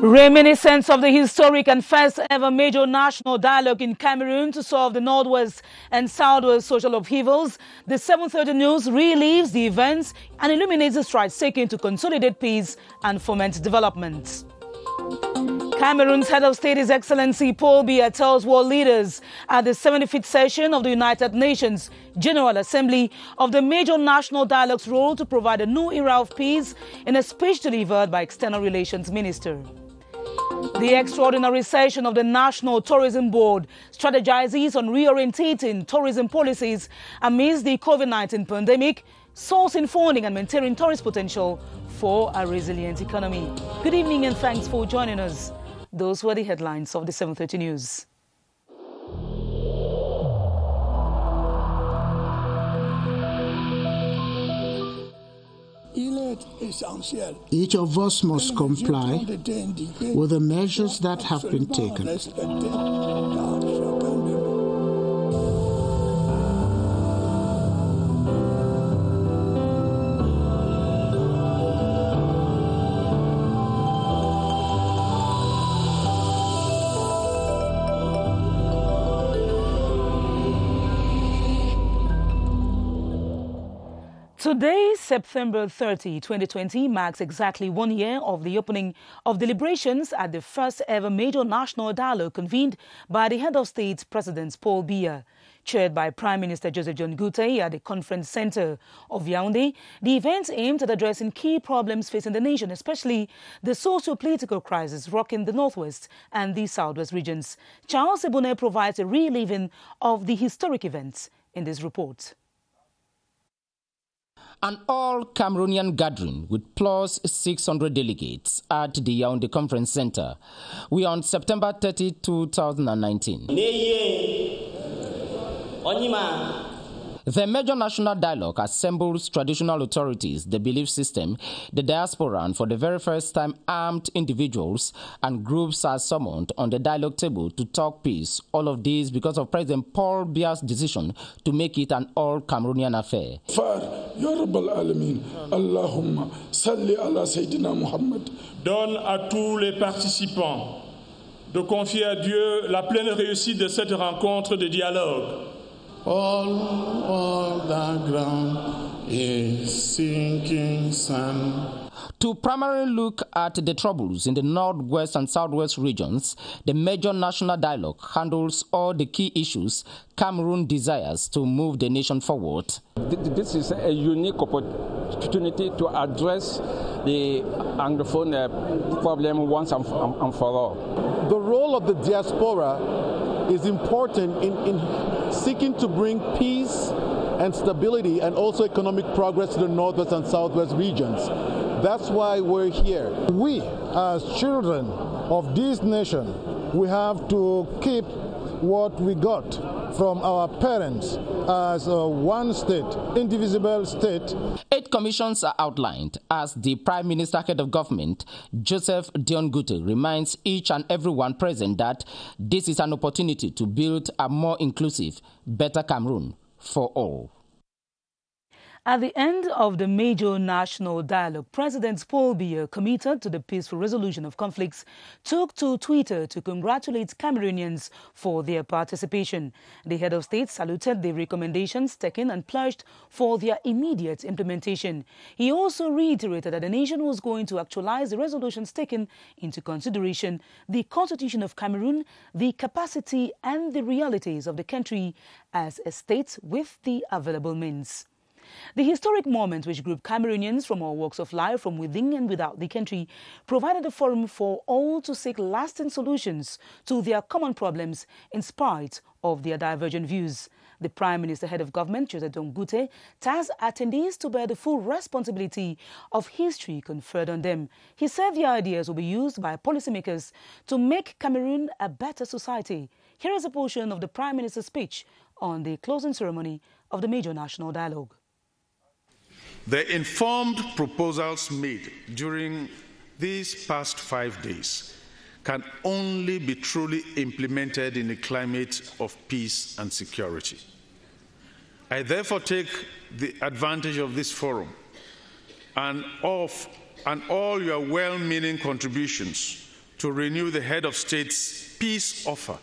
Reminiscence of the historic and first ever major national dialogue in Cameroon to solve the Northwest and Southwest social upheavals, the 7:30 News relieves the events and illuminates the strides taken to consolidate peace and foment development. Cameroon's head of state, His Excellency Paul Biya, tells world leaders at the 75th session of the United Nations General Assembly of the major national dialogue's role to provide a new era of peace in a speech delivered by External Relations Minister. The extraordinary session of the National Tourism Board strategizes on reorientating tourism policies amidst the COVID-19 pandemic, sourcing funding and maintaining tourist potential for a resilient economy. Good evening and thanks for joining us. Those were the headlines of the 7:30 News. Each of us must comply with the measures that have been taken. Today, September 30, 2020, marks exactly 1 year of the opening of deliberations at the first ever major national dialogue convened by the head of state, President Paul Biya. Chaired by Prime Minister Joseph John Goutey at the conference center of Yaoundé, the event aimed at addressing key problems facing the nation, especially the socio-political crisis rocking the Northwest and the Southwest regions. Charles Ebune provides a reliving of the historic events in this report. An all-Cameroonian gathering with plus 600 delegates at the Yaoundé Conference Center. We are on September 30, 2019. The major national dialogue assembles traditional authorities, the belief system, the diaspora, and for the very first time, armed individuals and groups are summoned on the dialogue table to talk peace. All of this because of President Paul Biya's decision to make it an all-Cameroonian affair. Donne à tous les participants de confier à Dieu la pleine réussite de cette rencontre de dialogue. All the ground is sinking sand. To primarily look at the troubles in the Northwest and Southwest regions, the major national dialogue handles all the key issues Cameroon desires to move the nation forward. This is a unique opportunity to address the Anglophone problem once and for all. The role of the diaspora is important in seeking to bring peace and stability and also economic progress to the Northwest and Southwest regions. That's why we're here. We, as children of this nation, we have to keep what we got from our parents as one state, indivisible state. 8 commissions are outlined as the Prime Minister, head of government, Joseph John Goutey, reminds each and everyone present that this is an opportunity to build a more inclusive, better Cameroon for all. At the end of the major national dialogue, President Paul Biya, committed to the peaceful resolution of conflicts, took to Twitter to congratulate Cameroonians for their participation. The head of state saluted the recommendations taken and pledged for their immediate implementation. He also reiterated that the nation was going to actualize the resolutions taken into consideration, the Constitution of Cameroon, the capacity and the realities of the country as a state with the available means. The historic moment, which grouped Cameroonians from all walks of life, from within and without the country, provided a forum for all to seek lasting solutions to their common problems in spite of their divergent views. The Prime Minister, head of government, Joseph John Goutey, tasked attendees to bear the full responsibility of history conferred on them. He said the ideas will be used by policymakers to make Cameroon a better society. Here is a portion of the Prime Minister's speech on the closing ceremony of the major national dialogue. The informed proposals made during these past 5 days can only be truly implemented in a climate of peace and security. I therefore take the advantage of this forum and all your well-meaning contributions to renew the head of state's peace offer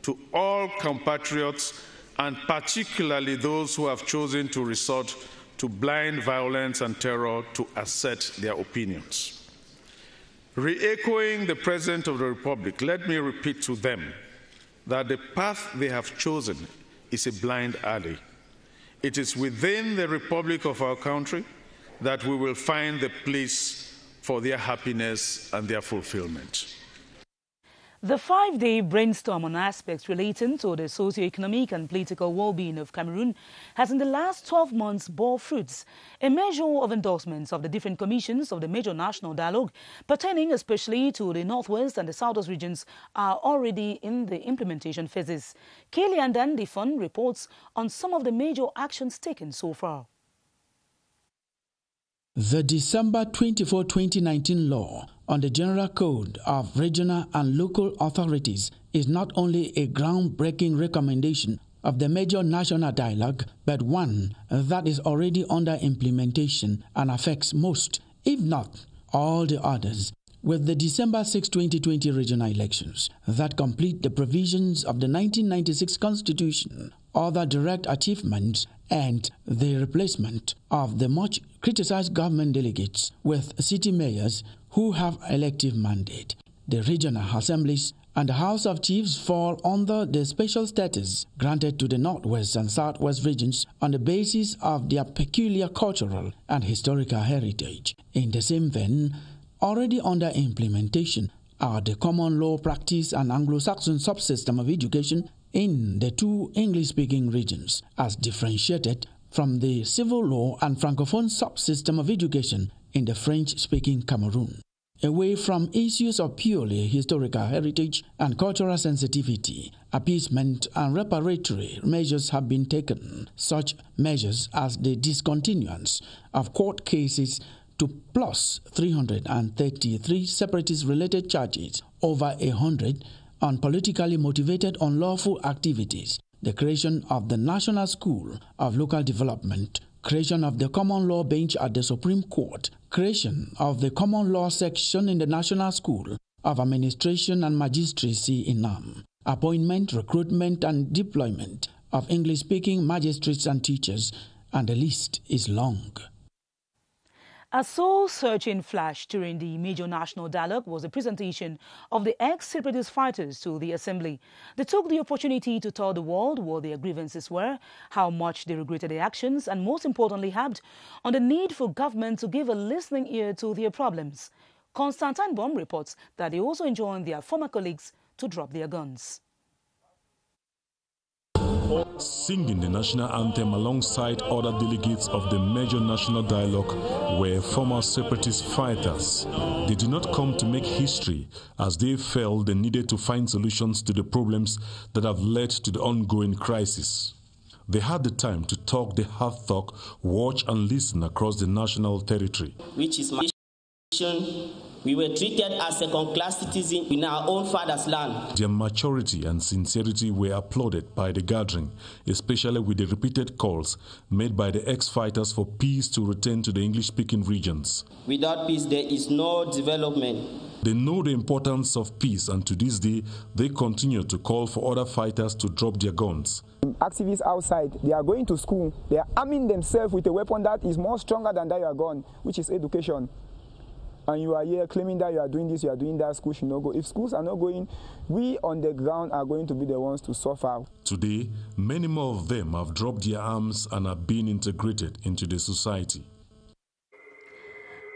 to all compatriots, and particularly those who have chosen to resort to blind violence and terror to assert their opinions. Re-echoing the President of the Republic, let me repeat to them that the path they have chosen is a blind alley. It is within the Republic of our country that we will find the place for their happiness and their fulfillment. The 5-day brainstorm on aspects relating to the socio-economic and political well-being of Cameroon has in the last 12 months bore fruits, a measure of endorsements of the different commissions of the major national dialogue pertaining especially to the Northwest and the Southwest regions are already in the implementation phases. Kaylee Difon reports on some of the major actions taken so far. The December 24, 2019 law on the General Code of Regional and Local Authorities is not only a groundbreaking recommendation of the major national dialogue, but one that is already under implementation and affects most, if not all the others, with the December 6, 2020 regional elections that complete the provisions of the 1996 Constitution, other direct achievements, and the replacement of the much criticized government delegates with city mayors who have elective mandate. The regional assemblies and the House of Chiefs fall under the special status granted to the Northwest and Southwest regions on the basis of their peculiar cultural and historical heritage. In the same vein, already under implementation are the common law practice and Anglo-Saxon subsystem of education in the two English-speaking regions, as differentiated from the civil law and Francophone subsystem of education in the French-speaking Cameroon. Away from issues of purely historical heritage and cultural sensitivity, appeasement and reparatory measures have been taken, such measures as the discontinuance of court cases to plus 333 separatist-related charges, over 100 on politically motivated unlawful activities, the creation of the National School of Local Development, creation of the Common Law Bench at the Supreme Court, creation of the Common Law Section in the National School of Administration and Magistracy in NAM, appointment, recruitment, and deployment of English-speaking magistrates and teachers, and the list is long. A soul-searching flash during the major national dialogue was the presentation of the ex-separatist fighters to the Assembly. They took the opportunity to tell the world what their grievances were, how much they regretted their actions, and most importantly harped on the need for government to give a listening ear to their problems. Constantine Baum reports that they also enjoined their former colleagues to drop their guns. Singing the national anthem alongside other delegates of the major national dialogue were former separatist fighters. They did not come to make history, as they felt they needed to find solutions to the problems that have led to the ongoing crisis. They had the time to talk the hard talk, watch and listen across the national territory. Which is my nation. We were treated as second-class citizens in our own father's land. Their maturity and sincerity were applauded by the gathering, especially with the repeated calls made by the ex-fighters for peace to return to the English-speaking regions. Without peace, there is no development. They know the importance of peace, and to this day, they continue to call for other fighters to drop their guns. Activists outside, they are going to school. They are arming themselves with a weapon that is more stronger than that you are gun, which is education. And you are here claiming that you are doing this, you are doing that, schools should not go. If schools are not going, we on the ground are going to be the ones to suffer. Today, many more of them have dropped their arms and are being integrated into the society.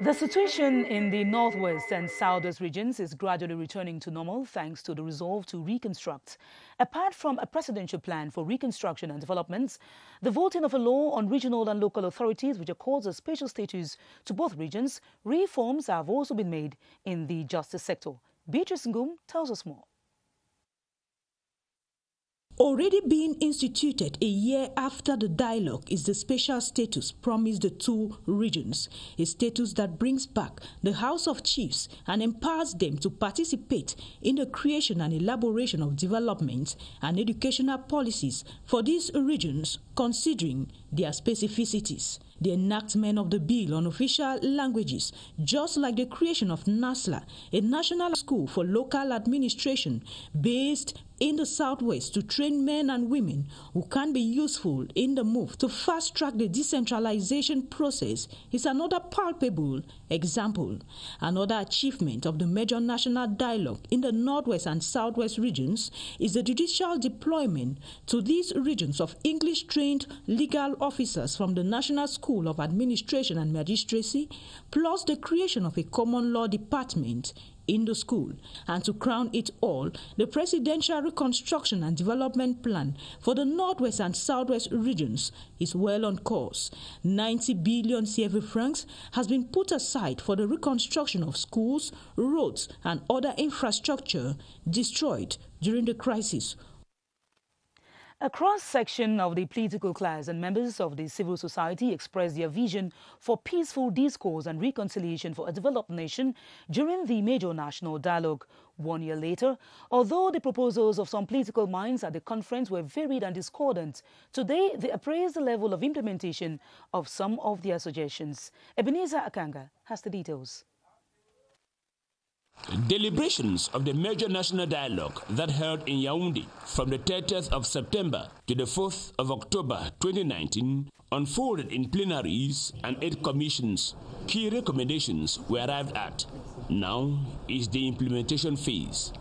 The situation in the Northwest and Southwest regions is gradually returning to normal thanks to the resolve to reconstruct. Apart from a presidential plan for reconstruction and developments, the voting of a law on regional and local authorities which accords a special status to both regions, reforms have also been made in the justice sector. Beatrice Ngum tells us more. Already being instituted a year after the dialogue is the special status promised the two regions, a status that brings back the House of Chiefs and empowers them to participate in the creation and elaboration of development and educational policies for these regions, considering their specificities. The enactment of the bill on official languages, just like the creation of NASLA, a national school for local administration based in the Southwest to train men and women who can be useful in the move to fast-track the decentralization process, is another palpable example. Another achievement of the major national dialogue in the Northwest and Southwest regions is the judicial deployment to these regions of English-trained legal officers from the National School of Administration and Magistracy, plus the creation of a common law department in the school. And to crown it all, the Presidential Reconstruction and Development Plan for the Northwest and Southwest regions is well on course. 90 billion CFA francs has been put aside for the reconstruction of schools, roads, and other infrastructure destroyed during the crisis. A cross-section of the political class and members of the civil society expressed their vision for peaceful discourse and reconciliation for a developed nation during the major national dialogue. 1 year later, although the proposals of some political minds at the conference were varied and discordant, today they appraise the level of implementation of some of their suggestions. Ebenezer Akanga has the details. Deliberations of the major national dialogue that held in Yaoundé from the 30th of September to the 4th of October 2019 unfolded in plenaries and 8 commissions. Key recommendations were arrived at. Now is the implementation phase.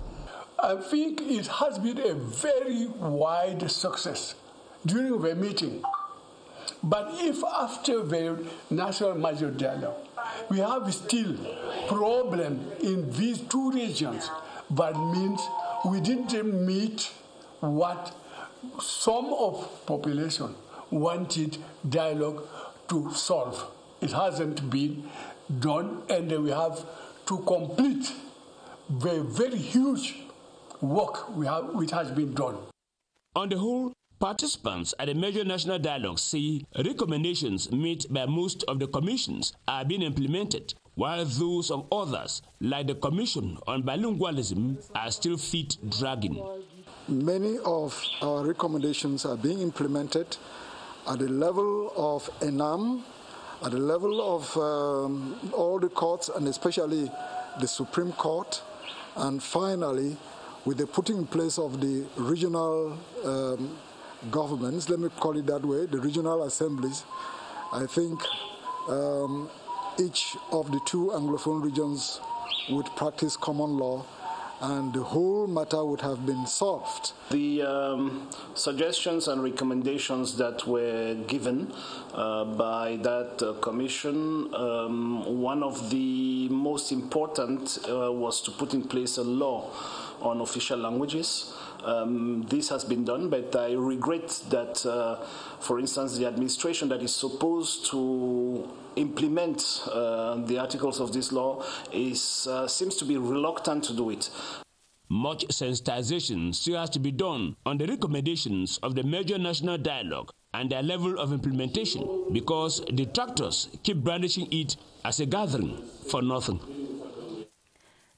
I think it has been a very wide success during the meeting. But if after the national major dialogue, we have still problem in these 2 regions, that means we didn't meet what some of population wanted dialogue to solve. It hasn't been done, and we have to complete the very huge work which has been done. On the whole, participants at the major national dialogue say recommendations made by most of the commissions are being implemented, while those of others, like the Commission on Bilingualism, are still feet dragging. Many of our recommendations are being implemented at the level of ENAM, at the level of all the courts, and especially the Supreme Court, and finally, with the putting in place of the regional governments, let me call it that way, the regional assemblies. I think each of the 2 Anglophone regions would practice common law, and the whole matter would have been solved. The suggestions and recommendations that were given by that commission, one of the most important was to put in place a law on official languages. This has been done, but I regret that, for instance, the administration that is supposed to implement the articles of this law seems to be reluctant to do it. Much sensitization still has to be done on the recommendations of the major national dialogue and their level of implementation, because detractors keep brandishing it as a gathering for nothing.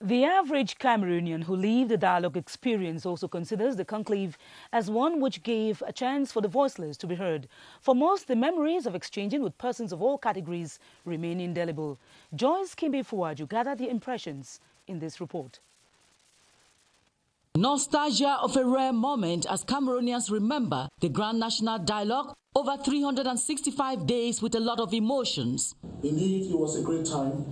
The average Cameroonian who lived the dialogue experience also considers the conclave as one which gave a chance for the voiceless to be heard. For most, the memories of exchanging with persons of all categories remain indelible. Joyce Kimbe-Fuaju gathered the impressions in this report. Nostalgia of a rare moment as Cameroonians remember the Grand National Dialogue over 365 days with a lot of emotions. Indeed, it was a great time.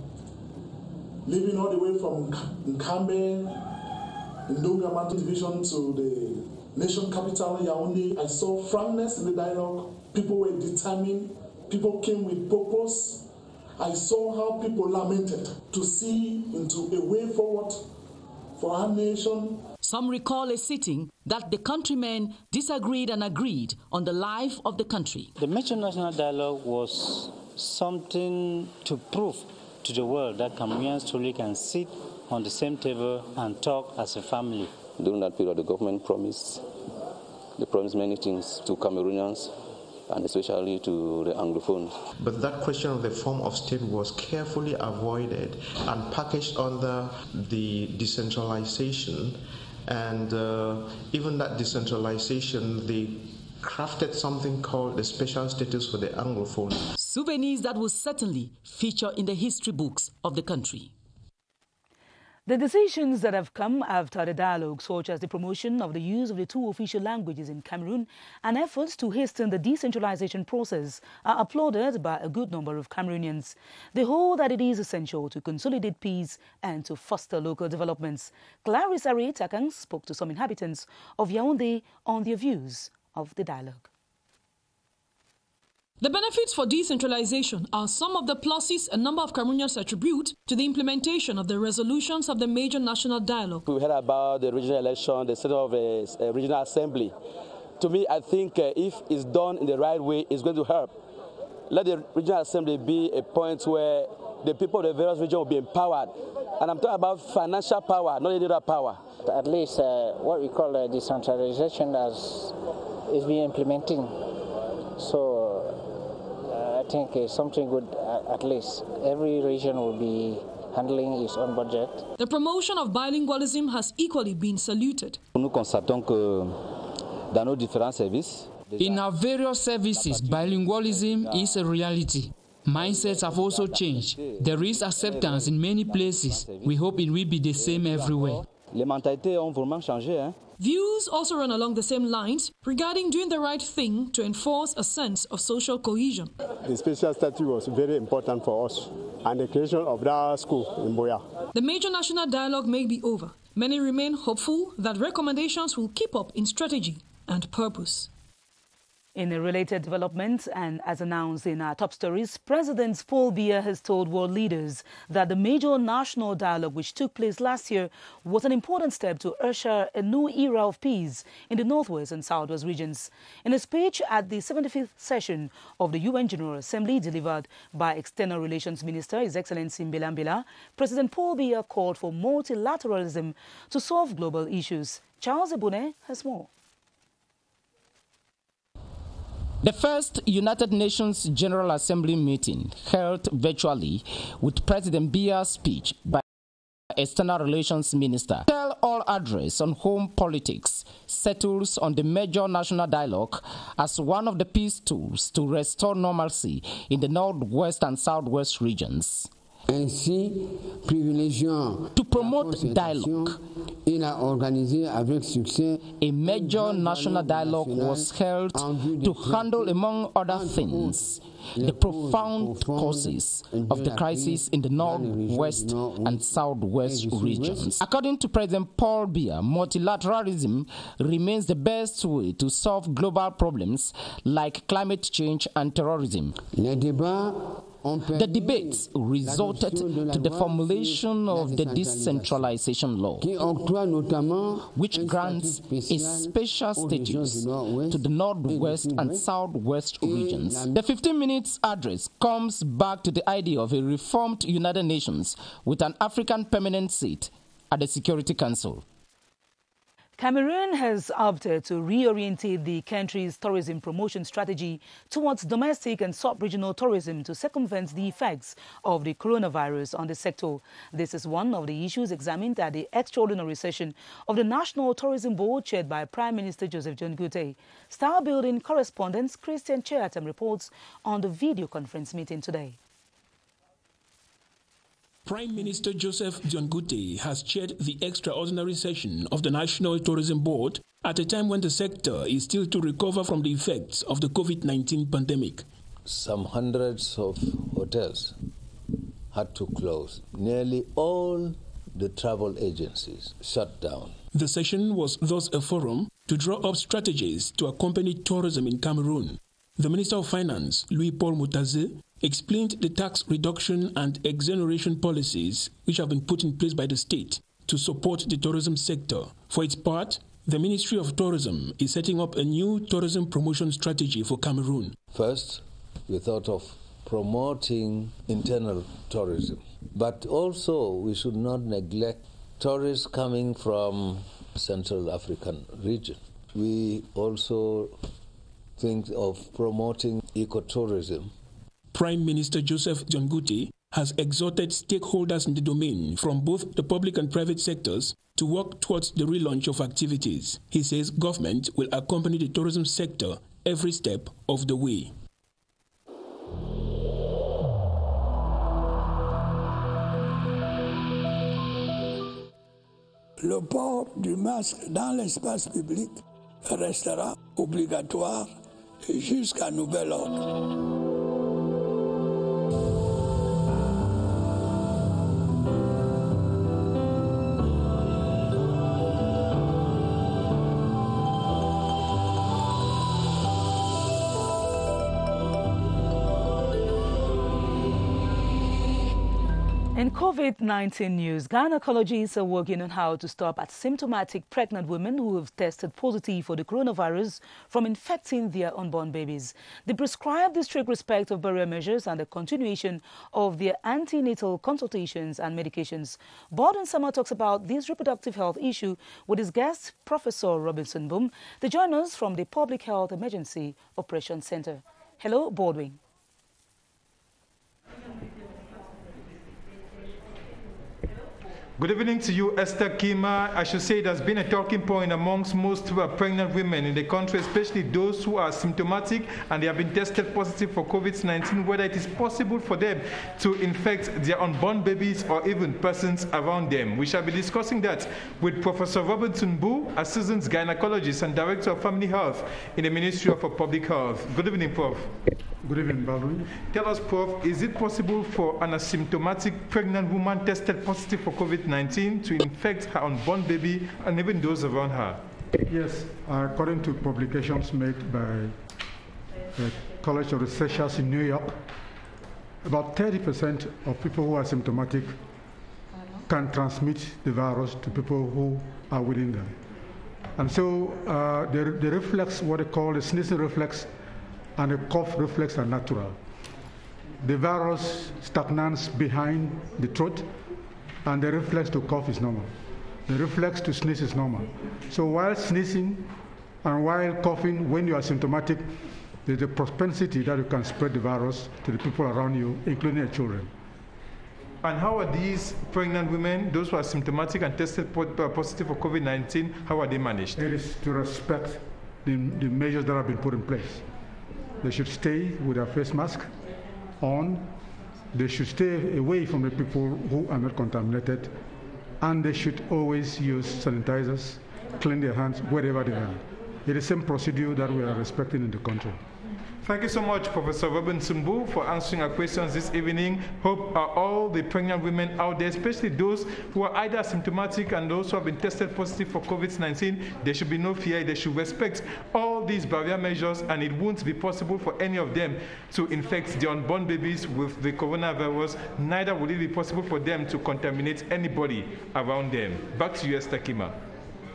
Living all the way from Nkambe, Ndonga Mountain Division, to the nation capital, Yaoundé, I saw frankness in the dialogue. People were determined. People came with purpose. I saw how people lamented to see into a way forward for our nation. Some recall a sitting that the countrymen disagreed and agreed on the life of the country. The major national dialogue was something to prove to the world that Cameroonians truly can sit on the same table and talk as a family. During that period, the government promised many things to Cameroonians, and especially to the Anglophones. But that question of the form of state was carefully avoided and packaged under the decentralization. And even that decentralization, they crafted something called the special status for the Anglophone. souvenirs that will certainly feature in the history books of the country. The decisions that have come after the dialogue, such as the promotion of the use of the 2 official languages in Cameroon and efforts to hasten the decentralization process, are applauded by a good number of Cameroonians. They hold that it is essential to consolidate peace and to foster local developments. Clarissa Ray Takang spoke to some inhabitants of Yaoundé on their views of the dialogue. The benefits for decentralization are some of the pluses a number of Cameroonians attribute to the implementation of the resolutions of the major national dialogue. We heard about the regional election, the set of a regional assembly. To me, I think if it's done in the right way, it's going to help. Let the regional assembly be a point where the people of the various regions will be empowered. And I'm talking about financial power, not any other power. At least what we call decentralization is being implemented. So I think it's something good, at least. Every region will be handling its own budget. The promotion of bilingualism has equally been saluted. Nous constatons que dans nos différents services, in our various services, bilingualism is a reality. Mindsets have also changed. There is acceptance in many places. We hope it will be the same everywhere. Les mentalités ont vraiment changé, hein? Views also run along the same lines regarding doing the right thing to enforce a sense of social cohesion. The special statute was very important for us and the creation of that school in Boya. The major national dialogue may be over. Many remain hopeful that recommendations will keep up in strategy and purpose. In a related development, and as announced in our top stories, President Paul Biya has told world leaders that the major national dialogue which took place last year was an important step to usher a new era of peace in the Northwest and Southwest regions. In a speech at the 75th session of the UN General Assembly delivered by External Relations Minister His Excellency Mbela Mbela, President Paul Biya called for multilateralism to solve global issues. Charles Ebune has more. The first United Nations General Assembly meeting held virtually with President Biya's speech by External Relations Minister. Tell-all address on home politics settles on the major national dialogue as one of the peace tools to restore normalcy in the Northwest and Southwest regions. Ainsi, privilégiant to promote dialogue, il a organisé avec succès a major national dialogue was held to handle, among other things, the profound causes of the crisis in the Northwest and Southwest regions. According to President Paul Biya, multilateralism remains the best way to solve global problems like climate change and terrorism. The debates resulted to the formulation of the decentralization law, which grants a special status to the Northwest and Southwest regions. The 15 minutes address comes back to the idea of a reformed United Nations with an African permanent seat at the Security Council. Cameroon has opted to reorientate the country's tourism promotion strategy towards domestic and sub-regional tourism to circumvent the effects of the coronavirus on the sector. This is one of the issues examined at the extraordinary session of the National Tourism Board chaired by Prime Minister Joseph John Goodey. Star Building correspondent Christian Cheatham reports on the video conference meeting today. Prime Minister Joseph John Goodey has chaired the extraordinary session of the National Tourism Board at a time when the sector is still to recover from the effects of the COVID-19 pandemic. Some hundreds of hotels had to close. Nearly all the travel agencies shut down. The session was thus a forum to draw up strategies to accompany tourism in Cameroon. The Minister of Finance, Louis-Paul Moutaze, explained the tax reduction and exoneration policies which have been put in place by the state to support the tourism sector. For its part, the Ministry of Tourism is setting up a new tourism promotion strategy for Cameroon. First, we thought of promoting internal tourism, but also we should not neglect tourists coming from Central African region. We also think of promoting ecotourism. Prime Minister Joseph John Goodey has exhorted stakeholders in the domain from both the public and private sectors to work towards the relaunch of activities. He says government will accompany the tourism sector every step of the way. Le port du masque dans l'espace public restera obligatoire jusqu'à nouvel ordre. In COVID-19 news, gynecologists are working on how to stop asymptomatic pregnant women who have tested positive for the coronavirus from infecting their unborn babies. They prescribe the strict respect of barrier measures and the continuation of their antenatal consultations and medications. Baldwin Summer talks about this reproductive health issue with his guest, Professor Robinson Boom. They join us from the Public Health Emergency Operations Center. Hello, Baldwin. Good evening to you, Esther Kima. I should say it has been a talking point amongst most pregnant women in the country, especially those who are symptomatic and they have been tested positive for COVID-19, whether it is possible for them to infect their unborn babies or even persons around them. We shall be discussing that with Professor Robinson Boo, Assistant Gynecologist and Director of Family Health in the Ministry of Public Health. Good evening, Prof. Good evening, Baldwin. Tell us, Prof, is it possible for an asymptomatic pregnant woman tested positive for COVID-19 to infect her unborn baby and even those around her? Yes, according to publications made by the College of Researchers in New York, about 30% of people who are symptomatic can transmit the virus to people who are within them. And so the reflex, what they call the sneezing reflex, and the cough reflex are natural. The virus stagnates behind the throat, and the reflex to cough is normal. The reflex to sneeze is normal. So while sneezing and while coughing, when you are symptomatic, there's a propensity that you can spread the virus to the people around you, including your children. And how are these pregnant women, those who are symptomatic and tested positive for COVID-19, how are they managed? It is to respect the measures that have been put in place. They should stay with their face mask on. They should stay away from the people who are not contaminated. And they should always use sanitizers, clean their hands wherever they are. It is the same procedure that we are respecting in the country. Thank you so much, Professor Robinson Boo, for answering our questions this evening. Hope all the pregnant women out there, especially those who are either symptomatic and those who have been tested positive for COVID-19, there should be no fear. They should respect all these barrier measures, and it won't be possible for any of them to infect the unborn babies with the coronavirus. Neither will it be possible for them to contaminate anybody around them. Back to you, Esther Kima.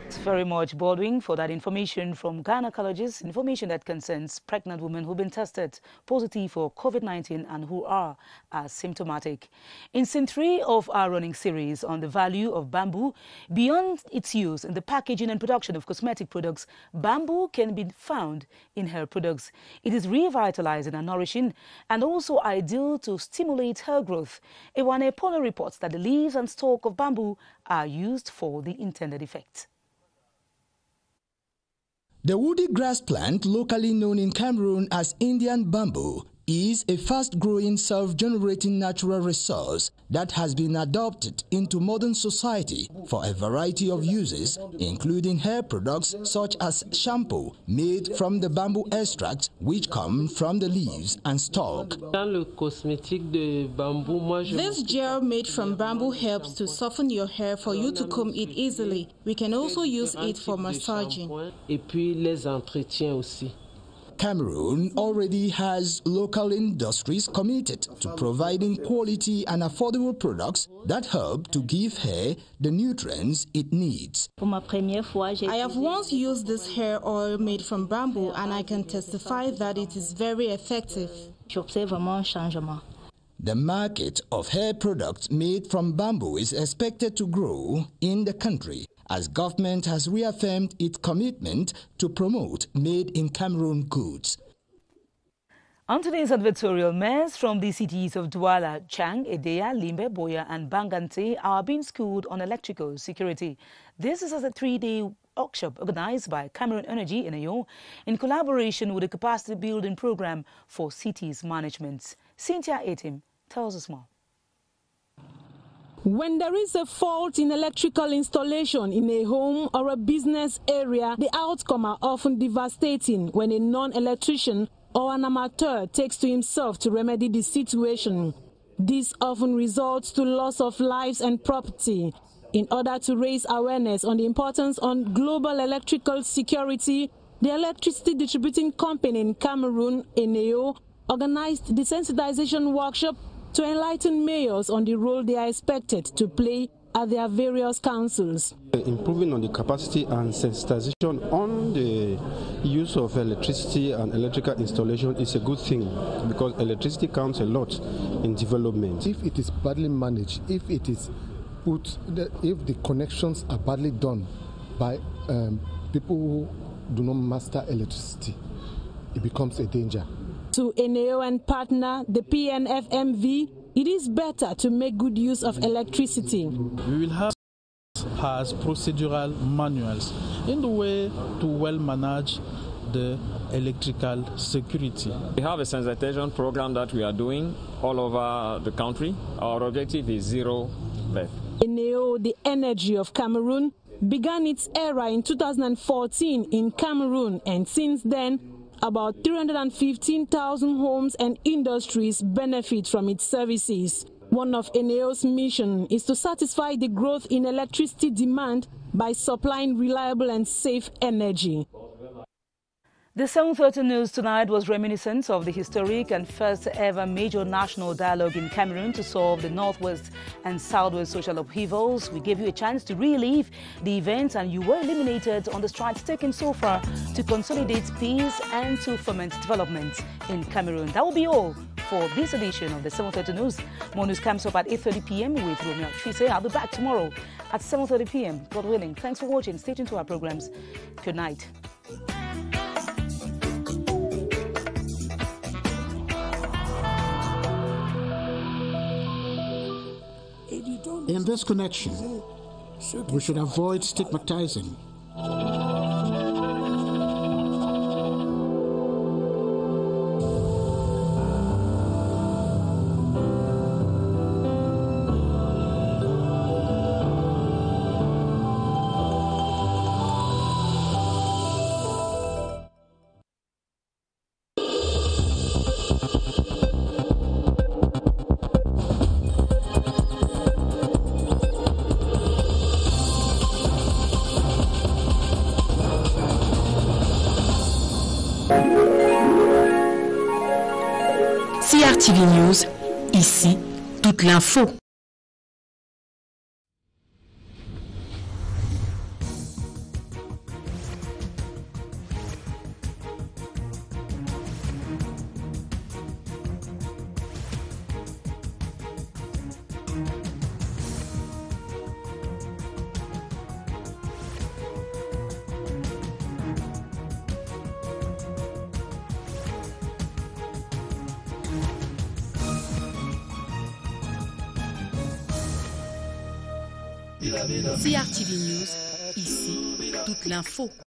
Thanks very much, Baldwin, for that information from gynecologists, information that concerns pregnant women who've been tested positive for COVID-19 and who are asymptomatic. In scene 3 of our running series on the value of bamboo, beyond its use in the packaging and production of cosmetic products, bamboo can be found in hair products. It is revitalizing and nourishing and also ideal to stimulate hair growth. Ewane Polo reports that the leaves and stalk of bamboo are used for the intended effect. The woody grass plant, locally known in Cameroon as Indian bamboo, is a fast-growing, self-generating natural resource that has been adopted into modern society for a variety of uses, including hair products such as shampoo made from the bamboo extract, which come from the leaves and stalk. This gel made from bamboo helps to soften your hair for you to comb it easily. We can also use it for massaging. Cameroon already has local industries committed to providing quality and affordable products that help to give hair the nutrients it needs. I have once used this hair oil made from bamboo and I can testify that it is very effective. The market of hair products made from bamboo is expected to grow in the country, as government has reaffirmed its commitment to promote made-in-Cameroon goods. On today's advertorial, mayors from the cities of Douala, Chang, Edea, Limbe, Boya and Bangante are being schooled on electrical security. This is as a 3-day workshop organized by Cameroon Energy in Ayo in collaboration with the capacity building program for cities management. Cynthia Etim tells us more. When there is a fault in electrical installation in a home or a business area, the outcome are often devastating when a non-electrician or an amateur takes to himself to remedy the situation. This often results to loss of lives and property. In order to raise awareness on the importance on global electrical security, the electricity distributing company in Cameroon, ENEO, organized the sensitization workshop to enlighten mayors on the role they are expected to play at their various councils. Improving on the capacity and sensitization on the use of electricity and electrical installation is a good thing because electricity counts a lot in development. If it is badly managed, if the connections are badly done by people who do not master electricity, it becomes a danger. To ENEO and partner, the PNFMV, it is better to make good use of electricity. We will have as procedural manuals in the way to well manage the electrical security. We have a sensitization program that we are doing all over the country. Our objective is zero death. ENEO, the energy of Cameroon, began its era in 2014 in Cameroon, and since then, about 315,000 homes and industries benefit from its services. One of ENEO's mission is to satisfy the growth in electricity demand by supplying reliable and safe energy. The 7:30 news tonight was reminiscent of the historic and first ever major national dialogue in Cameroon to solve the Northwest and Southwest social upheavals. We gave you a chance to relive the events, and you were illuminated on the strides taken so far to consolidate peace and to foment development in Cameroon. That will be all for this edition of the 7:30 news. More news comes up at 8:30 p.m. with Romeo Trise. I'll be back tomorrow at 7:30 p.m. God willing. Thanks for watching. Stay tuned to our programs. Good night. In this connection, we should avoid stigmatizing. CRTV News, ici, toute l'info. CRTV News, ici, toute l'info.